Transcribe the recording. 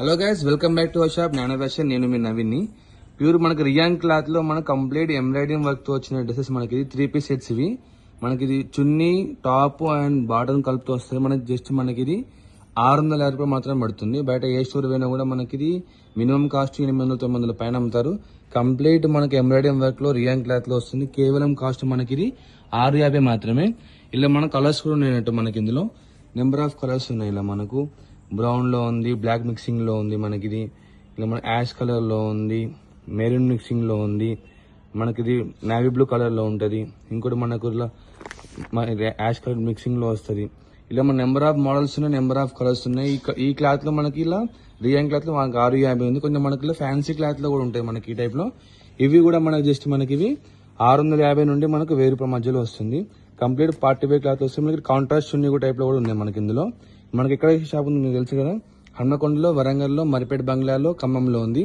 Hello guys, welcome back to our shop nano fashion. నేను మీ Naveen. Pure మనకి rayon cloth లో మన కంప్లీట్ ఎంబ్రాయిడింగ్ వర్క్ తో వచ్చిన డ్రెస్సెస్ మనకి 3 పీస్ సెట్స్. ఇవి మనకి ఇది చున్నీ, టాప్ అండ్ బాటమ్ కలుపుతూ వస్తుంది. మనకి జస్ట్ మనకి ఇది 650 రూపాయలు మాత్రమే పడుతుంది. బయట ఏ స్టోర్ పోయినా కూడా మనకి ఇది మినిమం కాస్ట్ 800-900 పైన అమ్ముతారు. కంప్లీట్ మనకి ఎంబ్రాయిడింగ్ వర్క్ లో రియాన్ క్లాత్ లో వస్తుంది. కేవలం కాస్ట్ మనకి ఇది 650 మాత్రమే. ఇలా మన కలర్స్ కూడా ఉన్నాయన్నట్టు. మనకి ఇందులో నెంబర్ ఆఫ్ కలర్స్ ఉన్నాయి. ఇలా మనకు బ్రౌన్ లో ఉంది, బ్లాక్ మిక్సింగ్ లో ఉంది, మనకి ఇది ఇలా మన యాష్ కలర్ లో ఉంది, మెరూన్ మిక్సింగ్ లో ఉంది, మనకి ఇది నేవీ బ్లూ కలర్ లో ఉంటది. ఇంకోటి మనకు ఇలా యాష్ కలర్ మిక్సింగ్ లో వస్తుంది. ఇలా మన నెంబర్ ఆఫ్ మోడల్స్ ఉన్నాయి, నెంబర్ ఆఫ్ కలర్స్ ఉన్నాయి. ఈ క్లాత్ లో మనకి ఇలా రియాన్ క్లాత్ లో మనకి 650 ఉంది. కొంచెం మనకి ఇలా ఫ్యాన్సీ క్లాత్ లో కూడా ఉంటాయి మనకి ఈ టైప్ లో. ఇవి కూడా మనకి జస్ట్ మనకి ఇవి 650 నుండి మనకు 1000 రూపాయల మధ్యలో వస్తుంది. కంప్లీట్ పార్టీ వేర్ క్లాత్ వస్తుంది. మనకి కాంట్రాస్ట్ చున్నీ టైప్ లో కూడా ఉన్నాయి మనకి ఇందులో. మనకి ఎక్కడ షాప్ ఉంది మీకు తెలుసు కదా, హన్మకొండలో, వరంగల్లో, మరిపేట బంగ్లాలో, ఖమ్మంలో ఉంది.